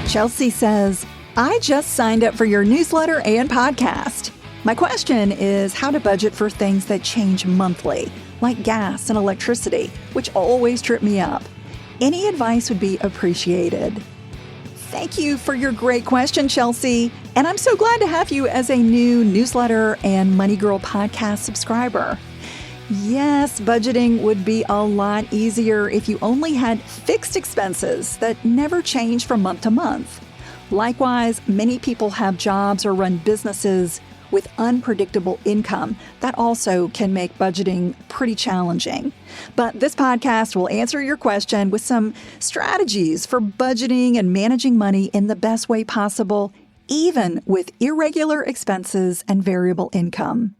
Chelsea says, I just signed up for your newsletter and podcast. My question is how to budget for things that change monthly, like gas and electricity, which always trip me up. Any advice would be appreciated. Thank you for your great question, Chelsea. And I'm so glad to have you as a new newsletter and Money Girl podcast subscriber. Yes, budgeting would be a lot easier if you only had fixed expenses that never change from month to month. Likewise, many people have jobs or run businesses with unpredictable income. That also can make budgeting pretty challenging. But this podcast will answer your question with some strategies for budgeting and managing money in the best way possible, even with irregular expenses and variable income.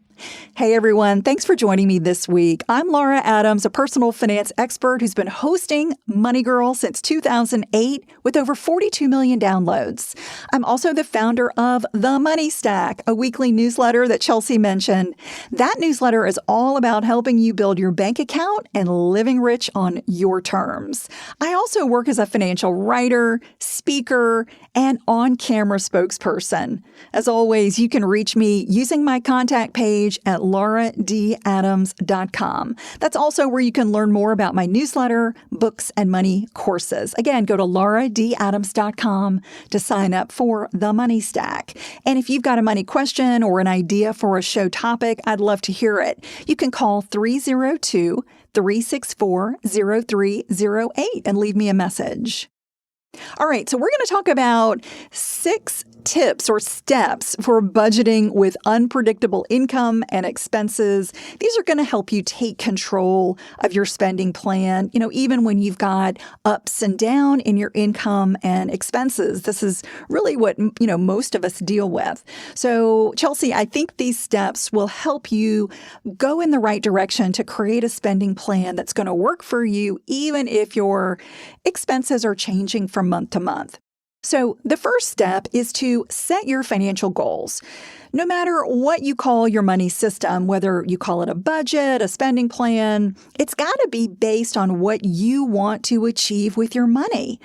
Hey everyone, thanks for joining me this week. I'm Laura Adams, a personal finance expert who's been hosting Money Girl since 2008 with over 42 million downloads. I'm also the founder of The Money Stack, a weekly newsletter that Chelsea mentioned. That newsletter is all about helping you build your bank account and living rich on your terms. I also work as a financial writer, speaker, and on-camera spokesperson. As always, you can reach me using my contact page at lauradadams.com. That's also where you can learn more about my newsletter, books, and money courses. Again, go to lauradadams.com to sign up for The Money Stack. And if you've got a money question or an idea for a show topic, I'd love to hear it. You can call 302-364-0308 and leave me a message. All right, so we're going to talk about 6 tips or steps for budgeting with unpredictable income and expenses. These are going to help you take control of your spending plan, even when you've got ups and down in your income and expenses. This is really what, most of us deal with. So, Chelsea, I think these steps will help you go in the right direction to create a spending plan that's going to work for you, even if your expenses are changing from month to month. So the first step is to set your financial goals. No matter what you call your money system, whether you call it a budget, a spending plan, it's got to be based on what you want to achieve with your money.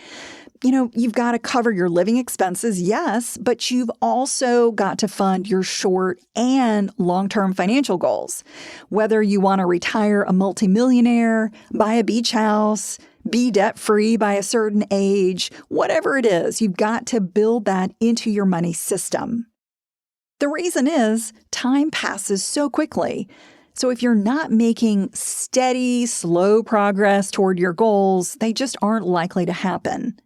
You've got to cover your living expenses, yes, but you've also got to fund your short and long-term financial goals. Whether you want to retire a multimillionaire, buy a beach house, be debt-free by a certain age, whatever it is, you've got to build that into your money system. The reason is time passes so quickly. So if you're not making steady, slow progress toward your goals, they just aren't likely to happen.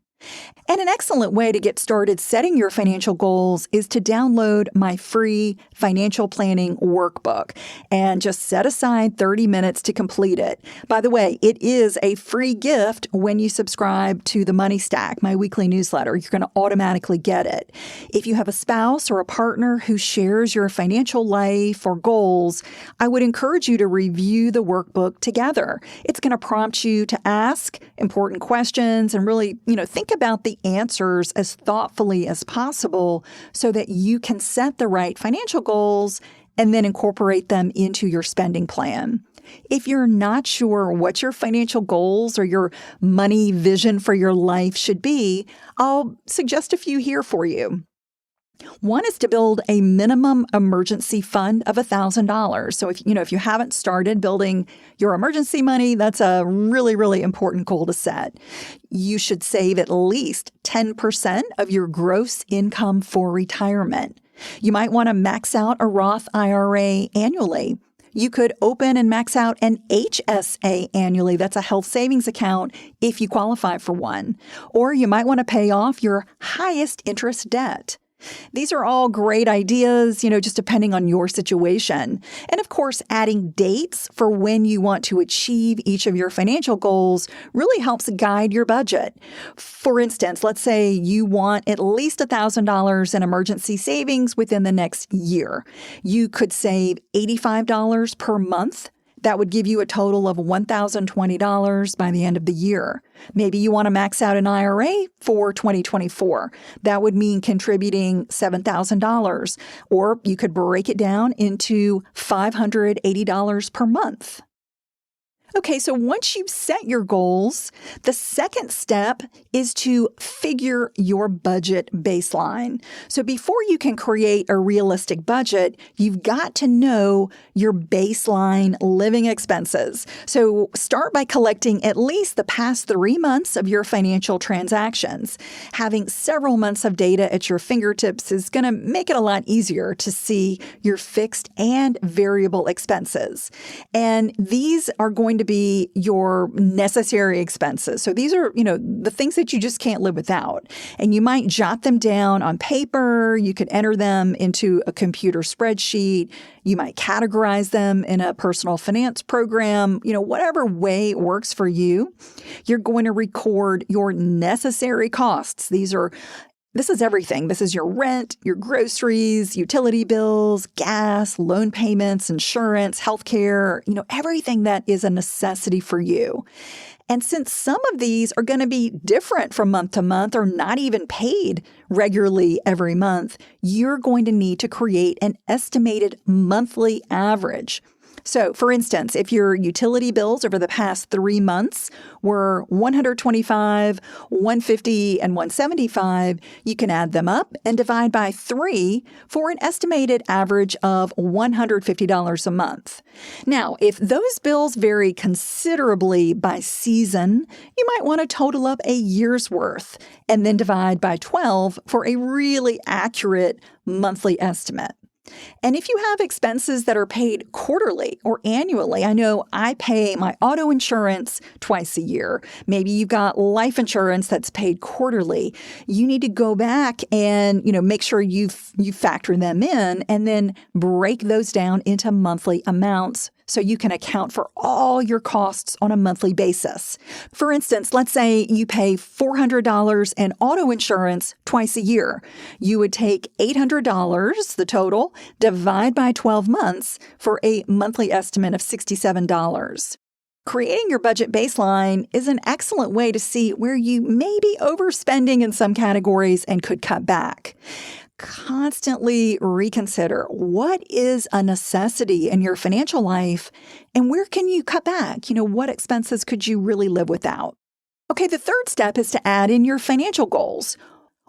And an excellent way to get started setting your financial goals is to download my free financial planning workbook and just set aside 30 minutes to complete it. By the way, it is a free gift when you subscribe to The Money Stack, my weekly newsletter. You're going to automatically get it. If you have a spouse or a partner who shares your financial life or goals, I would encourage you to review the workbook together. It's going to prompt you to ask important questions and really, think about the answers as thoughtfully as possible so that you can set the right financial goals and then incorporate them into your spending plan. If you're not sure what your financial goals or your money vision for your life should be, I'll suggest a few here for you. One is to build a minimum emergency fund of $1,000. So if you haven't started building your emergency money, that's a really, really important goal to set. You should save at least 10% of your gross income for retirement. You might want to max out a Roth IRA annually. You could open and max out an HSA annually. That's a health savings account if you qualify for one. Or you might want to pay off your highest interest debt. These are all great ideas, just depending on your situation. And of course, adding dates for when you want to achieve each of your financial goals really helps guide your budget. For instance, let's say you want at least $1,000 in emergency savings within the next year. You could save $85 per month. That would give you a total of $1,020 by the end of the year. Maybe you want to max out an IRA for 2024. That would mean contributing $7,000. Or you could break it down into $580 per month. Okay, so once you've set your goals, the second step is to figure your budget baseline. So before you can create a realistic budget, you've got to know your baseline living expenses. So start by collecting at least the past 3 months of your financial transactions. Having several months of data at your fingertips is going to make it a lot easier to see your fixed and variable expenses. And these are going to be your necessary expenses. So these are, the things that you just can't live without. And you might jot them down on paper. You could enter them into a computer spreadsheet. You might categorize them in a personal finance program. Whatever way works for you, you're going to record your necessary costs. This is everything. This is your rent, your groceries, utility bills, gas, loan payments, insurance, healthcare, everything that is a necessity for you. And since some of these are going to be different from month to month or not even paid regularly every month, you're going to need to create an estimated monthly average. So, for instance, if your utility bills over the past 3 months were $125, $150, and $175, you can add them up and divide by 3 for an estimated average of $150 a month. Now, if those bills vary considerably by season, you might want to total up a year's worth and then divide by 12 for a really accurate monthly estimate. And if you have expenses that are paid quarterly or annually, I know I pay my auto insurance twice a year. Maybe you've got life insurance that's paid quarterly. You need to go back and, make sure you factor them in and then break those down into monthly amounts so you can account for all your costs on a monthly basis. For instance, let's say you pay $400 in auto insurance twice a year. You would take $800, the total, divide by 12 months for a monthly estimate of $67. Creating your budget baseline is an excellent way to see where you may be overspending in some categories and could cut back. Constantly reconsider what is a necessity in your financial life and where can you cut back? What expenses could you really live without? Okay, the third step is to add in your financial goals.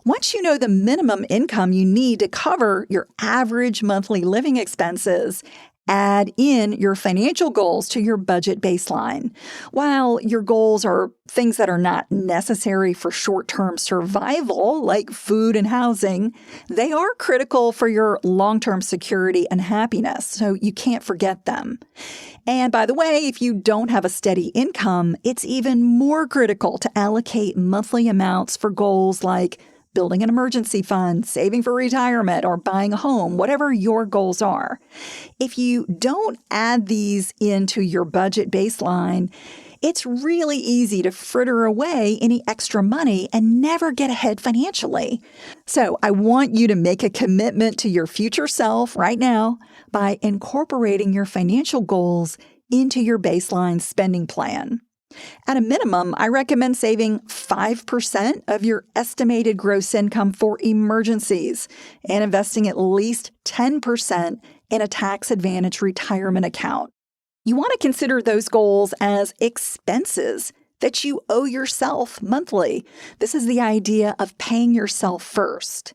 Once you know the minimum income you need to cover your average monthly living expenses, add in your financial goals to your budget baseline. While your goals are things that are not necessary for short-term survival, like food and housing, they are critical for your long-term security and happiness, so you can't forget them. And by the way, if you don't have a steady income, it's even more critical to allocate monthly amounts for goals like building an emergency fund, saving for retirement, or buying a home, whatever your goals are. If you don't add these into your budget baseline, it's really easy to fritter away any extra money and never get ahead financially. So I want you to make a commitment to your future self right now by incorporating your financial goals into your baseline spending plan. At a minimum, I recommend saving 5% of your estimated gross income for emergencies and investing at least 10% in a tax-advantaged retirement account. You want to consider those goals as expenses that you owe yourself monthly. This is the idea of paying yourself first.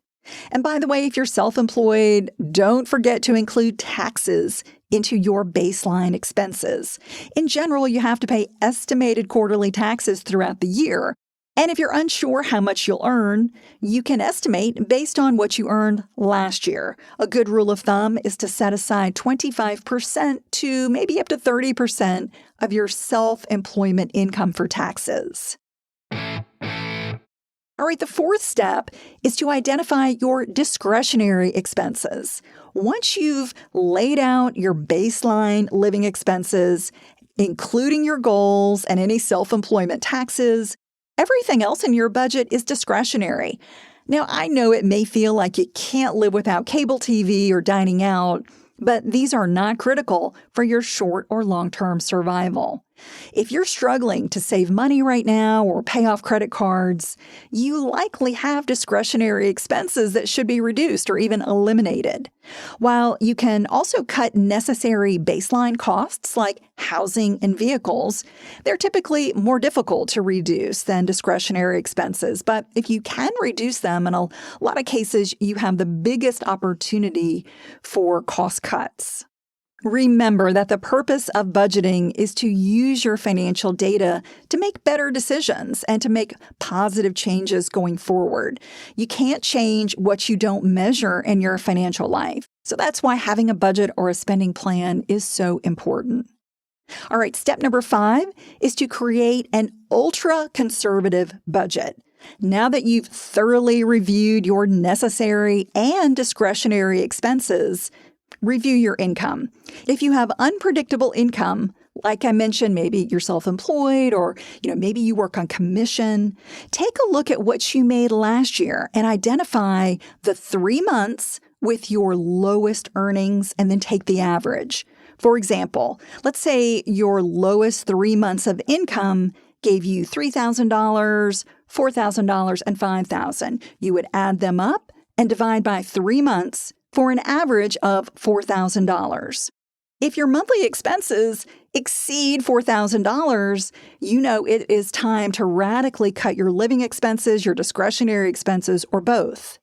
And by the way, if you're self-employed, don't forget to include taxes into your baseline expenses. In general, you have to pay estimated quarterly taxes throughout the year. And if you're unsure how much you'll earn, you can estimate based on what you earned last year. A good rule of thumb is to set aside 25% to maybe up to 30% of your self-employment income for taxes. All right, the fourth step is to identify your discretionary expenses. Once you've laid out your baseline living expenses, including your goals and any self-employment taxes, everything else in your budget is discretionary. Now, I know it may feel like you can't live without cable TV or dining out, but these are not critical for your short or long-term survival. If you're struggling to save money right now or pay off credit cards, you likely have discretionary expenses that should be reduced or even eliminated. While you can also cut necessary baseline costs like housing and vehicles, they're typically more difficult to reduce than discretionary expenses. But if you can reduce them, in a lot of cases, you have the biggest opportunity for cost cuts. Remember that the purpose of budgeting is to use your financial data to make better decisions and to make positive changes going forward. You can't change what you don't measure in your financial life. So that's why having a budget or a spending plan is so important. All right, step number 5 is to create an ultra-conservative budget. Now that you've thoroughly reviewed your necessary and discretionary expenses, review your income. If you have unpredictable income, like I mentioned, maybe you're self-employed or maybe you work on commission, take a look at what you made last year and identify the 3 months with your lowest earnings and then take the average. For example, let's say your lowest 3 months of income gave you $3,000, $4,000, and $5,000. You would add them up and divide by 3 months for an average of $4,000. If your monthly expenses exceed $4,000, it is time to radically cut your living expenses, your discretionary expenses, or both.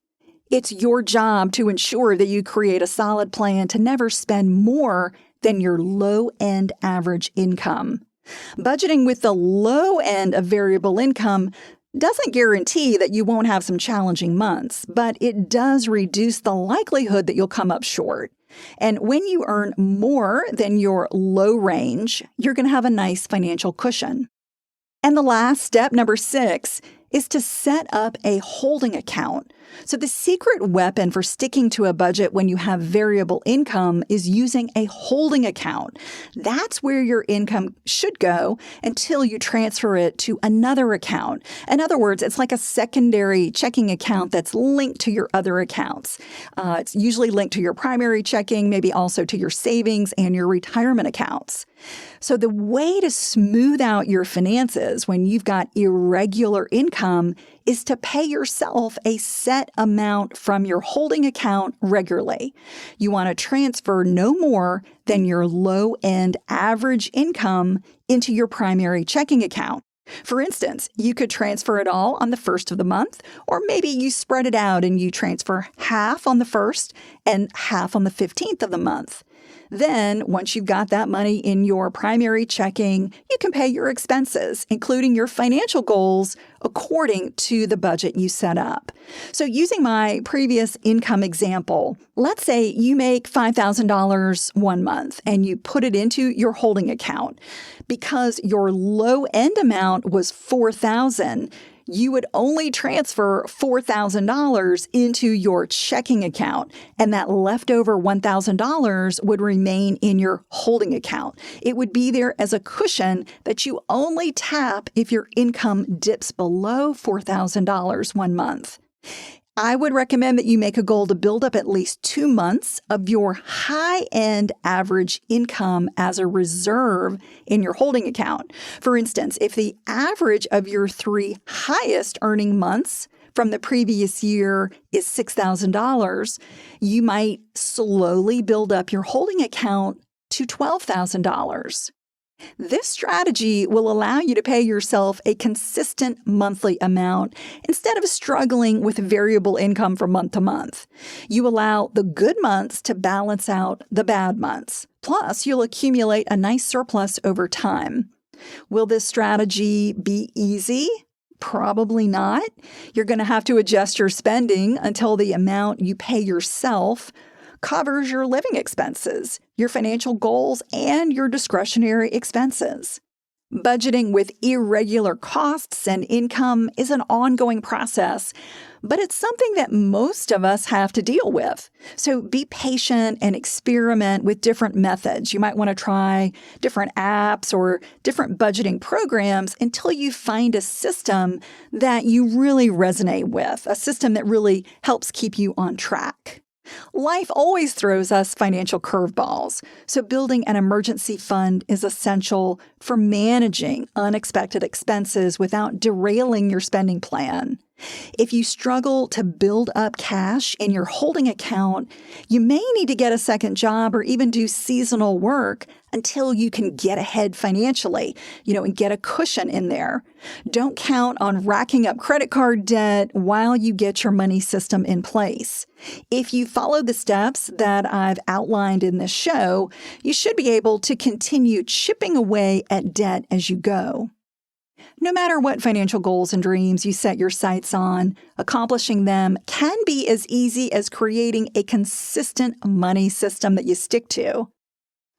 It's your job to ensure that you create a solid plan to never spend more than your low-end average income. Budgeting with the low end of variable income doesn't guarantee that you won't have some challenging months, but it does reduce the likelihood that you'll come up short. And when you earn more than your low range, you're going to have a nice financial cushion. And the last step, number 6, is to set up a holding account. So the secret weapon for sticking to a budget when you have variable income is using a holding account. That's where your income should go until you transfer it to another account. In other words, it's like a secondary checking account that's linked to your other accounts. It's usually linked to your primary checking, maybe also to your savings and your retirement accounts. So the way to smooth out your finances when you've got irregular income is to pay yourself a set amount from your holding account regularly. You want to transfer no more than your low-end average income into your primary checking account. For instance, you could transfer it all on the first of the month, or maybe you spread it out and you transfer half on the first and half on the 15th of the month. Then, once you've got that money in your primary checking, you can pay your expenses, including your financial goals, according to the budget you set up. So using my previous income example, let's say you make $5,000 one month and you put it into your holding account. Because your low-end amount was $4,000, you would only transfer $4,000 into your checking account, and that leftover $1,000 would remain in your holding account. It would be there as a cushion that you only tap if your income dips below $4,000 one month. I would recommend that you make a goal to build up at least 2 months of your high-end average income as a reserve in your holding account. For instance, if the average of your 3 highest earning months from the previous year is $6,000, you might slowly build up your holding account to $12,000. This strategy will allow you to pay yourself a consistent monthly amount instead of struggling with variable income from month to month. You allow the good months to balance out the bad months. Plus, you'll accumulate a nice surplus over time. Will this strategy be easy? Probably not. You're going to have to adjust your spending until the amount you pay yourself covers your living expenses, your financial goals, and your discretionary expenses. Budgeting with irregular costs and income is an ongoing process, but it's something that most of us have to deal with. So be patient and experiment with different methods. You might want to try different apps or different budgeting programs until you find a system that you really resonate with, a system that really helps keep you on track. Life always throws us financial curveballs, so building an emergency fund is essential for managing unexpected expenses without derailing your spending plan. If you struggle to build up cash in your holding account, you may need to get a second job or even do seasonal work until you can get ahead financially, and get a cushion in there. Don't count on racking up credit card debt while you get your money system in place. If you follow the steps that I've outlined in this show, you should be able to continue chipping away at debt as you go. No matter what financial goals and dreams you set your sights on, accomplishing them can be as easy as creating a consistent money system that you stick to.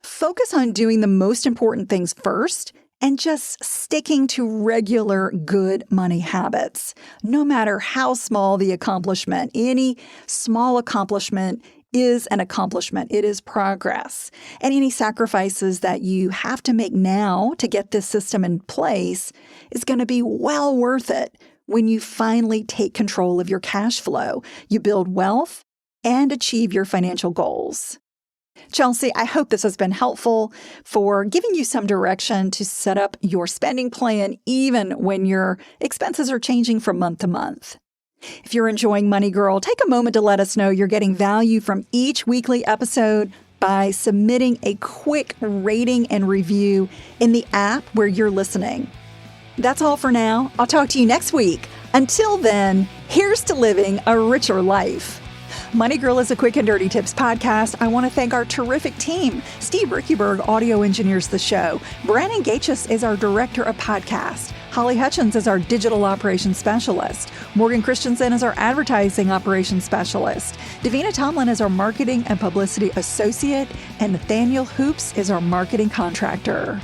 Focus on doing the most important things first and just sticking to regular good money habits. No matter how small the accomplishment, any small accomplishment is an accomplishment. It is progress. And any sacrifices that you have to make now to get this system in place is going to be well worth it when you finally take control of your cash flow. You build wealth and achieve your financial goals. Chelsea, I hope this has been helpful for giving you some direction to set up your spending plan even when your expenses are changing from month to month. If you're enjoying Money Girl, take a moment to let us know you're getting value from each weekly episode by submitting a quick rating and review in the app where you're listening. That's all for now. I'll talk to you next week. Until then, here's to living a richer life. Money Girl is a quick and dirty tips podcast. I want to thank our terrific team. Steve Rickyberg audio engineers the show. Brandon Gachis is our director of podcast. Holly Hutchins is our digital operations specialist. Morgan Christensen is our advertising operations specialist. Davina Tomlin is our marketing and publicity associate. And Nathaniel Hoops is our marketing contractor.